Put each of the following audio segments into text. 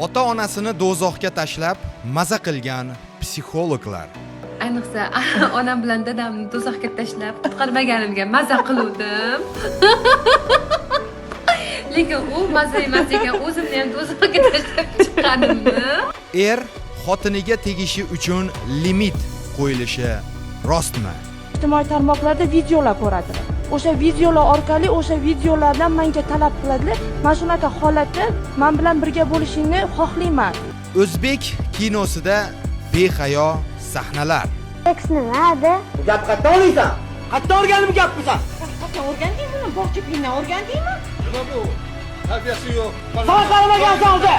Ota-onasini do'zaxga tashlab maza qilgan psixologlar. Ayniqsa onam bilan dadamni do'zaxga tashlab qutqarmaganimga maza qiluvdim. Lekin u maza emas ekan, o'zimni ham do'zaxga tashlab chiqqanimni. Er xotiniga tegishi uchun limit qo'yilishi rostmi? Ijtimoiy tarmoqlarda videolar ko'radi. O'sha videolar orqali o'sha videolardan menga talab qiladilar. Mana shunaqa holatda men bilan birga bo'lishingni xohlayman. O'zbek kinosida behayo sahnalar. Seks nimada? Gap qayerda olaysan? Qayerda o'rganib gapmisan? Qachon o'rgandingmi? Bog'chilikdan o'rgandingmi? Nima bu? Tarbiyasi yo'q. Sana qaramagansan o'zi.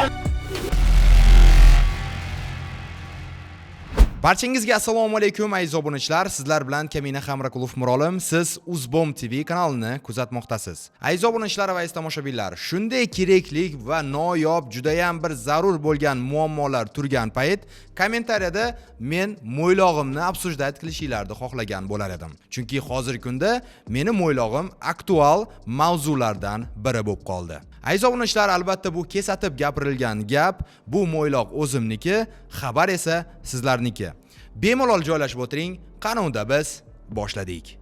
Barchangizga assalomu alaykum aziz obunachilar. Sizlar bilan Kamina Hamrakulov Mirolim. Siz Uzbom TV kanalini kuzatmoqdasiz. Aziz obunachilar va aziz tomoshabinlar, shunday keraklik va noyob, juda ham bir zarur bo'lgan muammolar turgan payt kommentariyada men mo'ylog'imni obsujdat qilishinglarni xohlagan bo'lar edim. Chunki hozirgi kunda meni mo'ylog'im aktual mavzulardan biri bo'lib qoldi. Aziz obunachilar, albatta bu kesatib gapirilgan gap, bu mo'yloq o'zimniki, xabar esa sizlarniki. Bemalol joylashib o'tiring, qani unda biz boshladik.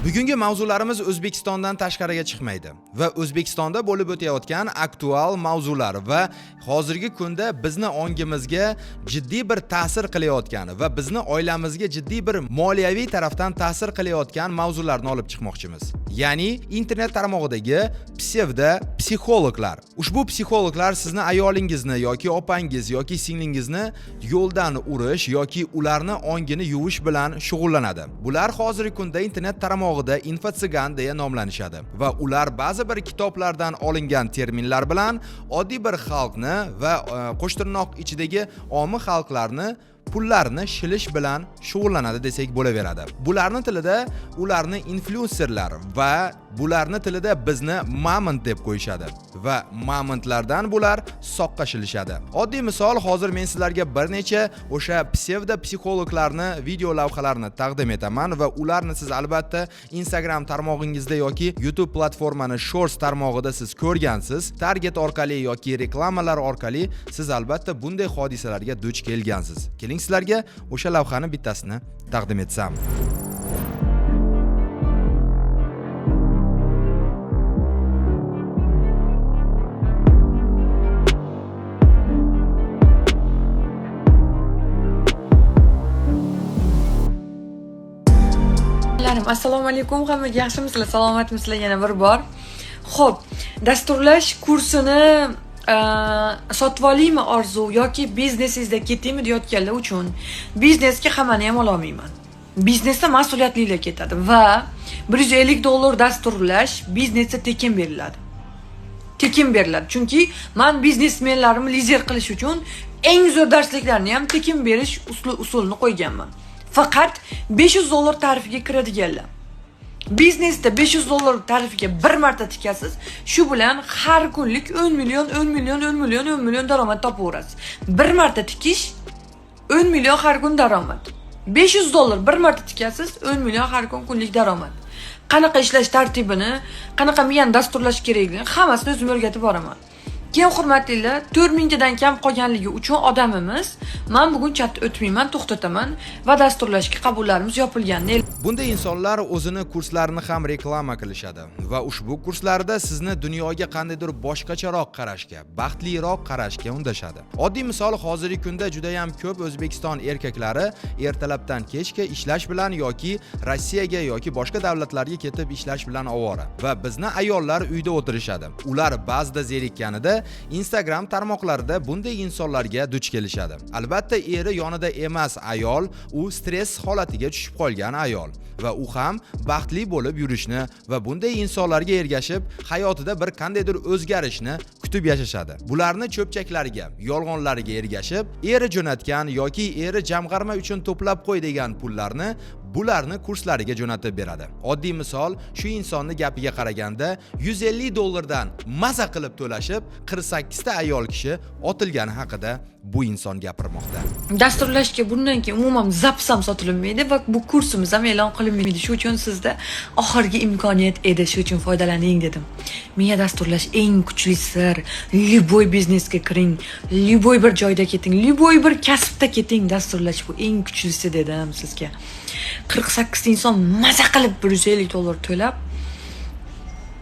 Bugungi mavzularimiz O'zbekistondan tashqariga chiqmaydi va O'zbekistonda bo'lib o'tayotgan aktual mavzular va hozirgi kunda bizni ongimizga jiddiy bir ta'sir qilayotgan va bizni oilamizga jiddiy bir moliyaviy tarafdan ta'sir qilayotgan mavzularni olib chiqmoqchimiz. Ya'ni internet tarmog'idagi psevdo psixologlar. Ushbu psixologlar sizni ayolingizni yoki opangiz yoki singlingizni yo'ldan urish yoki ularni ongini yuvish bilan shug'ullanadi. Bular hozirgi kunda internet tarmog'ida infotsigan deya nomlanishadi va ular ba'zi bir kitoblardan olingan terminlar bilan oddiy bir xalqni va qo'shtirnoq ichidagi omi xalqlarni pullarni shilish bilan shug'ullanadi desak bo'laveradi. Bularning tilida ularni influencerlar va bularning tilida bizni mamont deb qo'yishadi va mamontlardan bular soqqa shilishadi. Oddiy misol, hozir men sizlarga bir necha o'sha psevdo psixologlarni video lavhalarini taqdim etaman va ularni siz albatta Instagram tarmog'ingizda yoki YouTube platformani Shorts tarmog'ida siz ko'rgansiz. Target orqali yoki reklamalar orqali siz albatta bunday hodisalarga duch kelgansiz. Keling sizlarga o'sha lavhani bittasini taqdim etsam. Assalomu alaykum, hammaga yaxshimisizlar, salomatmisizlar yana bir bor. Xo'p, dasturlash kursini sotib olaymi orzu yoki biznesingizda ketaymi deyotganlar uchun biznesga hammani ham ola olmayman. Biznesda mas'uliyatlilar ketadi va $150 dasturlash biznesda tekin beriladi. Tekin beriladi. Chunki men biznesmenlarimni lizer qilish uchun eng zo'r darsliklarni ham tekin berish usulini qo'yganman. Faqat $500 tarifiga kiradiganlar. Biznesda $500 tarifiga bir marta tikasiz, shu bilan har kunlik 10 million daromad topaverasiz. Bir marta tikish 10 million har kun daromad. $500 bir marta tikasiz, 10 million har kun kunlik daromad. Qanaqa ishlash tartibini, qanaqa miyani dasturlash kerakligini hammasini o'zim o'rgatib boraman. Keyin hurmatlilar, 4000 tadan kam qolganligi uchun odamimiz, men bugun chatni o'tmayman, to'xtataman va dasturlashga qabullarimiz yopilgan. Bunday insonlar o'zini kurslarini ham reklama qilishadi va ushbu kurslarda sizni dunyoga qandaydir boshqacharoq qarashga, baxtliroq qarashga undashadi. Oddiy misol, hozirgi kunda juda ham ko'p O'zbekiston erkaklari ertalabdan kechga ishlash bilan yoki Rossiyaga yoki boshqa davlatlarga ketib ishlash bilan ovora va bizni ayollar uyda o'tirishadi. Ular ba'zida zerikkanida Instagram tarmoqlarida bunday insonlarga duch kelishadi. Albatta eri yonida emas ayol, u stress holatiga tushib qolgan ayol va u ham baxtli bo'lib yurishni va bunday insonlarga ergashib hayotida bir qandaydir o'zgarishni kutib yashashadi. Bularni cho'pchaklariga, yolg'onlariga ergashib, eri jo'natgan yoki eri jamg'arma uchun to'plab qo'y degan pullarni bularni kurslariga jo'natib beradi. Oddiy misol, shu insonni gapiga qaraganda $150 maza qilib to'lashib 48 ta ayol kishi otilgani haqida bu inson gapirmoqda. Dasturlashga bundan keyin umuman zapsam sotilmaydi va bu kursimiz ham e'lon qilinmaydi. Shu uchun sizda oxirgi imkoniyat edi, shu uchun foydalaning dedim. Miya dasturlash eng kuchli sir. Liboy biznesga kiring, liboy bir joyda keting, liboy bir kasbda keting, dasturlash bu eng kuchlisi dedim sizga. 48 ta inson maza qilib $150 to'lab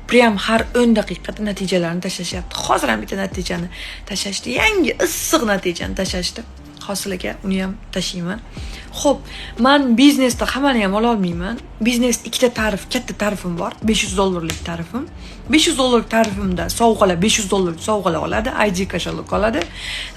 prям har 10 daqiqada natijalarni tashlashyapti. Hozir ham bitta natijani tashlashdi. Yangi issiq natijani tashlashdi. Hosiliga uni ham tashlayman. Xo'p, men biznesda hammani ham ola olmayman. Biznes ikkita tarif, katta tarifim bor. $500 tarifim. $500 tarifimda sovg'alar $500 sovg'alar oladi, ID kashalok oladi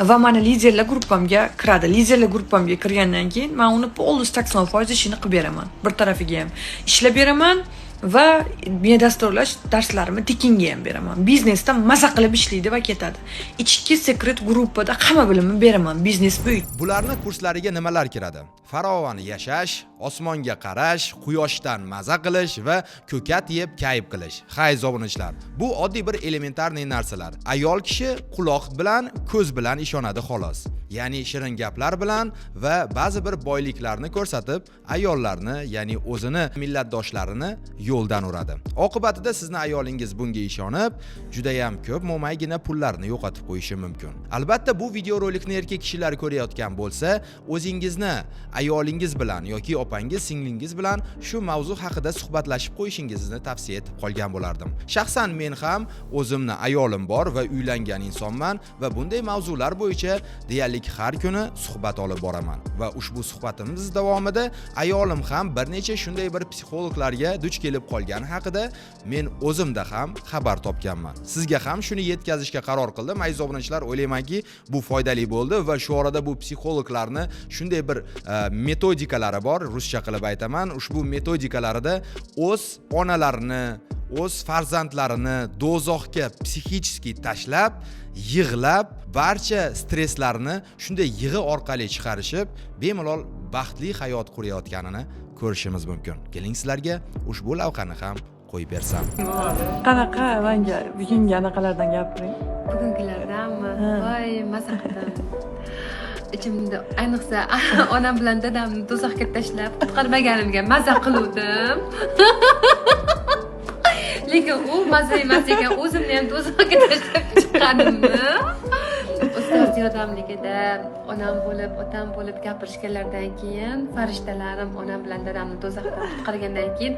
va meni liderlar gruppamga kiradi. Liderlar gruppamga kirgandan keyin men uni polus 80% ishini qilib beraman. Bir tarafiga ham ishlab beraman va men dasturlash darslarimni tekinga ham beraman. Biznesda maza qilib ishlaydi va ketadi. Ichki sekret gruppada hamma bilimni beraman. Biznes bo'yicha. Bularni kurslariga nimalar kiradi? Farovon yashash, osmonga qarash, quyoshdan maza qilish va ko'kat yeb kayf qilish. Hayz obunachilar, bu oddiy bir elementarniy narsalar. Ayol kishi quloq bilan, ko'z bilan ishonadi xolos. Ya'ni shirin gaplar bilan va ba'zi bir boyliklarni ko'rsatib, ayollarni, ya'ni o'zini millatdoshlarini yo'ldan uradi. Oqibatida sizni ayolingiz bunga ishonib, juda ham ko'p mo'maygina pullarni yo'qotib qo'yishi mumkin. Albatta, bu videorolikni erkak kishilar ko'rayotgan bo'lsa, o'zingizni ayolingiz bilan yoki opangiz, singlingiz bilan shu mavzu haqida suhbatlashib qo'yishingizni tavsiya etib qolgan bo'lardim. Shaxsan men ham o'zimni ayolim bor va uylangan insonman va bunday mavzular bo'yicha deyarli har kuni suhbat olib boraman va ushbu suhbatimiz davomida ayolim ham bir necha shunday bir psixologlarga duch kelib qolgani haqida men o'zimda ham xabar topganman. Sizga ham shuni yetkazishga qaror qildim. Aziz obunachilar, o'ylaymanki, bu foydali bo'ldi va shu orada bu psixologlarni shunday bir metodikalari bor, ruscha qilib aytaman. Ushbu metodikalarida o'z onalarini, o'z farzandlarini do'zaxga psixически tashlab, yig'lab, barcha stresslarni shunday yig'i orqali chiqarishib, bemalol baxtli hayot qurayotganini ko'rishimiz mumkin. Keling sizlarga ushbu lavhani ham qo'yib bersam. Qanaqa menga bugungi anaqalardan gapiring. Bugungilardanmi? Voy, maza qildim. Ichimda ayniqsa onam bilan dadamni do'zaxga tashlab qutqarmaganimga maza qiluvdim. Lekin u maza emas ekan, o'zimni ham do'zaxga tashlab chiqqanimni. Ustoz yordamligida onam bo'lib, otam bo'lib gapirishganlardan keyin, farishtalarim onam bilan dadamni do'zaxdan qutqargandan keyin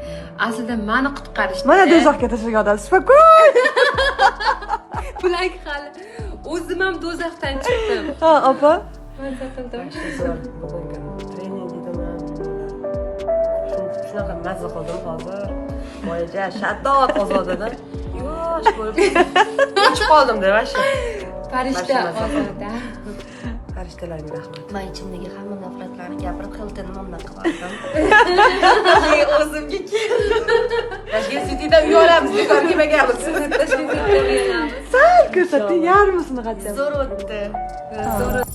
aslida meni qutqarishdi. Mana do'zaxga tashlagan odam spokoj. Bularga hali o'zim ham do'zaxdan chiqdim. Ha, opa. Maza qildim. Trening deyman. Shunaqa mazza qildim hozir. Boyaja shaddod ozodada. Yosh bo'lib o'chib qoldim-da, vasha. Farishta ozoda. Farishtalarga rahmat. Men ichimdagi hamma nafratlarni gapirib Hiltonni mamnun qilardim. O'zimga Tashkent City'da uy olamiz, do'kon kelmaganmiz. Sal ko'rsating, yarmisini qachon. Zo'r o'tdi.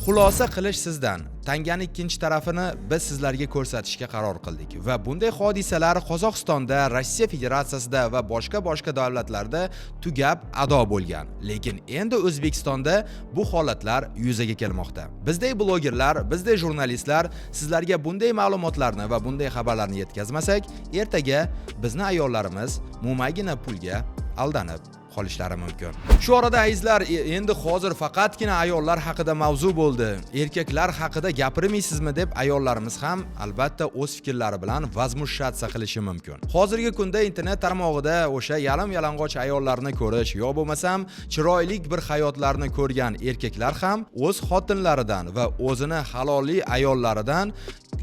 Xulosa qilish sizdan. Tangani ikkinchi tarafini biz sizlarga ko'rsatishga qaror qildik va bunday hodisalar Qozog'istonda, Rossiya Federatsiyasida va boshqa davlatlarda tugab ado bo'lgan. Lekin endi O'zbekistonda bu holatlar yuzaga kelmoqda. Bizday blogerlar, bizday jurnalistlar sizlarga bunday ma'lumotlarni va bunday xabarlarni yetkazmasak, ertaga bizni ayollarimiz mo'maygina pulga aldanib qolishlari mumkin. Shu orada azizlar, endi hozir faqatgina ayollar haqida mavzu bo'ldi. Erkaklar haqida gapirmaysizmi deb ayollarimiz ham albatta o'z fikrlari bilan vazmushatsiya qilishi mumkin. Hozirgi kunda internet tarmog'ida o'sha yalam-yalang'och ayollarni ko'rish yo bo'lmasam chiroyli bir hayotlarni ko'rgan erkaklar ham o'z xotinlaridan va o'zini halolli ayollaridan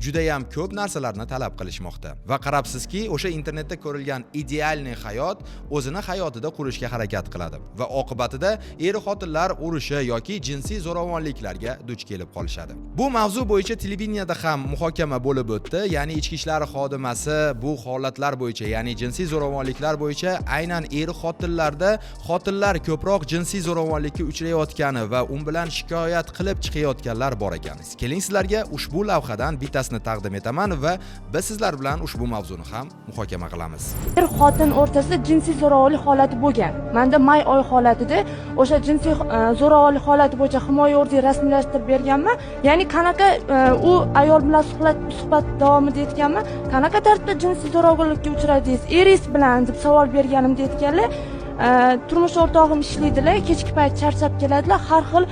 juda ham ko'p narsalarni talab qilishmoqda. Va qarabsizki, o'sha internetda ko'rilgan idealniy hayot o'zini hayotida qurishga harakat qiladi va oqibatida er-xotinlar urushi yoki jinsiy zo'ravonliklarga duch kelib qolishadi. Bu mavzu bo'yicha televideniyada ham muhokama bo'lib o'tdi, ya'ni ichki ishlar xodimasi bu holatlar bo'yicha, ya'ni jinsiy zo'ravonliklar bo'yicha aynan er-xotinlarda xotinlar ko'proq jinsiy zo'ravonlikka uchrayotgani va u bilan shikoyat qilib chiqayotganlar bor ekan. Keling sizlarga ushbu lavhadan bittasini videosini taqdim etaman va biz sizlar bilan ushbu mavzuni ham muhokama qilamiz. Er xotin o'rtasida jinsiy zo'ravonlik holati bo'lgan. Menda may oy holatida o'sha jinsiy zo'ravonlik holati bo'yicha himoya orderi rasmiylashtirib berganman. Ya'ni qanaqa u ayol bilan suhbat davomida aytganman, qanaqa tartibda jinsiy zo'ravonlikka uchradingiz? Eringiz bilan deb savol berganimda aytganlar, turmush o'rtog'im ishlaydilar, kechki payt charchab keladilar, har xil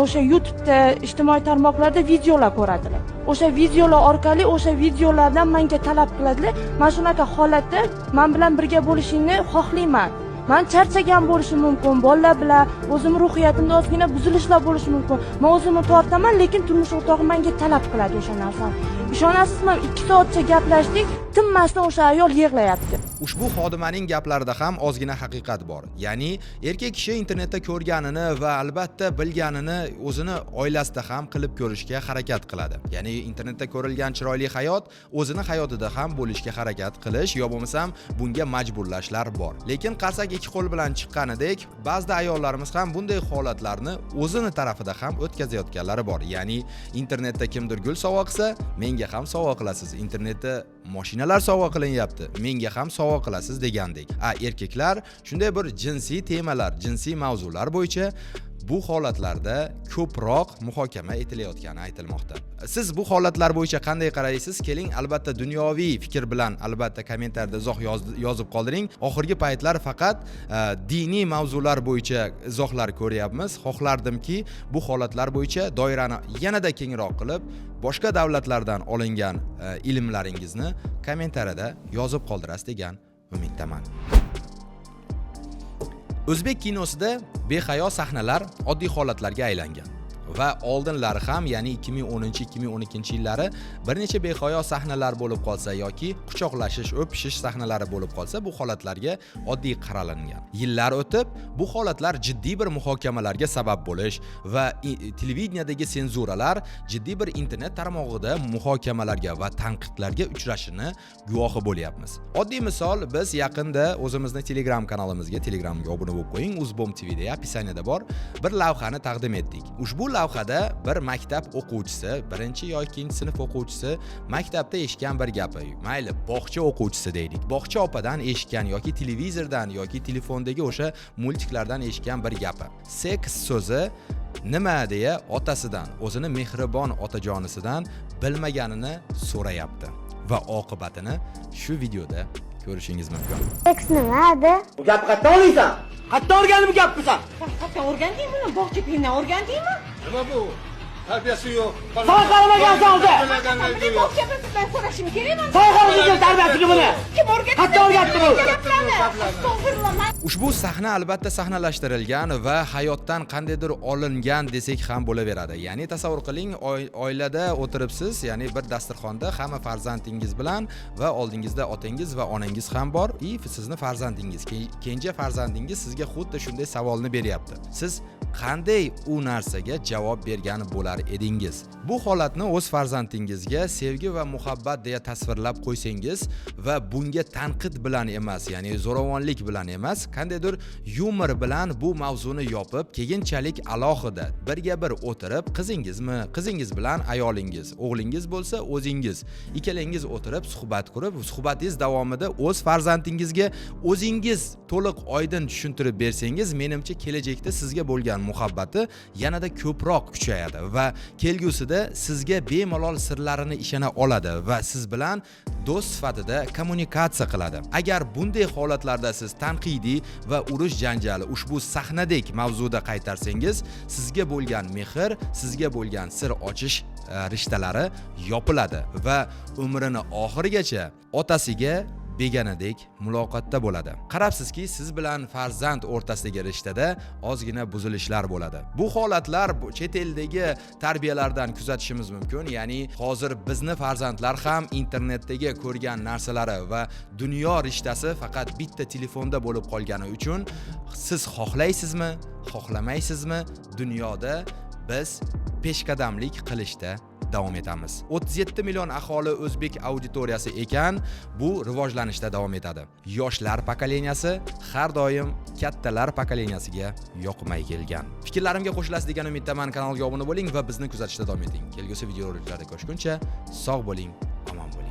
o'sha YouTube'da, ijtimoiy tarmoqlarda videolar ko'radilar. O'sha videolar orqali o'sha videolardan menga talab qiladilar. Mana shunaqa holatda men bilan birga bo'lishingni xohlayman. Men charchagan bo'lishim mumkin, bolalar bilan o'zim ruhiyatimda ozgina buzilishlar bo'lishi mumkin. Men o'zimni tortaman, lekin turmush o'rtog'im menga talab qiladi o'sha narsani. Ishonasizmi, 2 soatcha gaplashdik, tinmasdan o'sha ayol yig'layapti. Ushbu xodimaning gaplarida ham ozgina haqiqat bor. Ya'ni erkak kishi internetda ko'rganini va albatta bilganini o'zini oilasida ham qilib ko'rishga harakat qiladi. Ya'ni internetda ko'rilgan chiroyli hayot o'zini hayotida ham bo'lishga harakat qilish yo bo'lmasam bunga majburlashlar bor. Lekin qarsak ikki qo'l bilan chiqqanidek, ba'zi ayollarimiz ham bunday holatlarni o'zini tarafida ham o'tkazayotganlari bor. Ya'ni internetda kimdir gul sovg'a qilsa, menga ham sovg'a qilasiz. Internetda mashinalar sovg'a qilinyapti, menga ham sovg'a qilasiz degandek. Erkaklar shunday bir jinsiy temalar, jinsiy mavzular bo'yicha bu holatlarda ko'proq muhokama etilayotgani aytilmoqda. Siz bu holatlar bo'yicha qanday qaraysiz? Keling, albatta dunyoviy fikr bilan albatta kommentariyada izoh yozib qoldiring. Oxirgi paytlar faqat diniy mavzular bo'yicha izohlar ko'ryapmiz. Xohlardimki, bu holatlar bo'yicha doirani yanada kengroq qilib, boshqa davlatlardan olingan ilmlaringizni kommentariyada yozib qoldirasiz degan umiddaman. O'zbek kinosida behayo sahnalar oddiy holatlarga aylangan va oldinlari ham, ya'ni 2010-2012 yillari bir necha behayo sahnalar bo'lib qolsa yoki quchoqlashish, o'pishish sahnalari bo'lib qolsa, bu holatlarga oddiy qaralingan. Yillar o'tib, bu holatlar jiddiy bir muhokamalarga sabab bo'lish va televideniyadagi senzuralar jiddiy bir internet tarmog'ida muhokamalarga va tanqidlarga uchrashini guvohi bo'lyapmiz. Oddiy misol, biz yaqinda o'zimizni Telegram kanalimizga, Telegramga obuna bo'lib qo'ying, Uzbom TV'da opisiyaniyada bor bir lavhani taqdim etdik. Ushbu lavhada bir maktab o'quvchisi, 1 yoki 2 sinf o'quvchisi maktabda eshitgan bir gapi, mayli bog'cha o'quvchisi deylik, bog'cha opadan eshitgan yoki televizordan yoki telefondagi o'sha multiklardan eshitgan bir gapi. Seks so'zi nima deya otasidan, o'zini mehribon otajonisidan bilmaganini so'rayapti va oqibatini shu videoda ko'rishingiz mumkin. Seks nimada? Bu gapni qayerdan olaysan? Qayerdan o'rganib bu gapni sen? Qayerdan o'rgandingmi? Bog'cha kuyundan o'rgandingmi? Nima bu? Tarbiyasi yo'q. Sen qaramagansan o'zi. Bog'cha Ben so'rashim kerakmi? Sen qaramagan tarbiyasiga buni. Kim o'rgatdi? Qayerdan o'rgatdi bu? Ushbu sahna albatta sahnalashtirilgan va hayotdan qandaydir olingan desak ham bo'laveradi. Ya'ni tasavvur qiling, oilada o'tiribsiz, ya'ni bir dasturxonda hamma farzandingiz bilan va oldingizda otangiz va onangiz ham bor. Sizni farzandingiz, kenja farzandingiz sizga xuddi shunday savolni beryapti. Siz qanday u narsaga javob bergan bo'lar edingiz? Bu holatni o'z farzandingizga sevgi va muhabbat deya tasvirlab qo'ysangiz va bunga tanqid bilan emas, ya'ni zo'ravonlik bilan emas, qandaydir yumor bilan bu mavzuni yopib, keyinchalik alohida birga bir o'tirib, qizingiz bilan ayolingiz, o'g'lingiz bo'lsa o'zingiz, ikkalangiz o'tirib suhbat qurib, suhbatingiz davomida o'z farzandingizga o'zingiz to'liq oydin tushuntirib bersangiz, menimcha kelajakda sizga bo'lgan muhabbati yanada ko'proq kuchayadi va kelgusida sizga bemalol sirlarini ishona oladi va siz bilan do'st sifatida kommunikatsiya qiladi. Agar bunday holatlarda siz tanqidiy va urush janjali ushbu sahnadek mavzuda qaytarsangiz, sizga bo'lgan mehr, sizga bo'lgan sir ochish rishtalari yopiladi va umrini oxirigacha otasiga beganadek muloqotda bo'ladi. Qarabsizki, siz bilan farzand o'rtasidagi rishtada ozgina buzilishlar bo'ladi. Bu holatlar chet eldagi tarbiyalardan kuzatishimiz mumkin. Ya'ni hozir bizni farzandlar ham internetdagi ko'rgan narsalari va dunyo rishtasi faqat bitta telefonda bo'lib qolgani uchun siz xohlaysizmi, xohlamaysizmi, dunyoda biz peshqadamlik qilishda davom etamiz. 37 million aholi o'zbek auditoriyasi ekan, bu rivojlanishda davom etadi. Yoshlar pokoleniyasi har doim kattalar pokoleniyasiga yoqmay kelgan. Fikrlarimga qo'shilasiz degan umiddaman. Kanalga obuna bo'ling va bizni kuzatishda davom eting. Kelgusi videoroliklarda ko'rishguncha sog' bo'ling, omon bo'ling.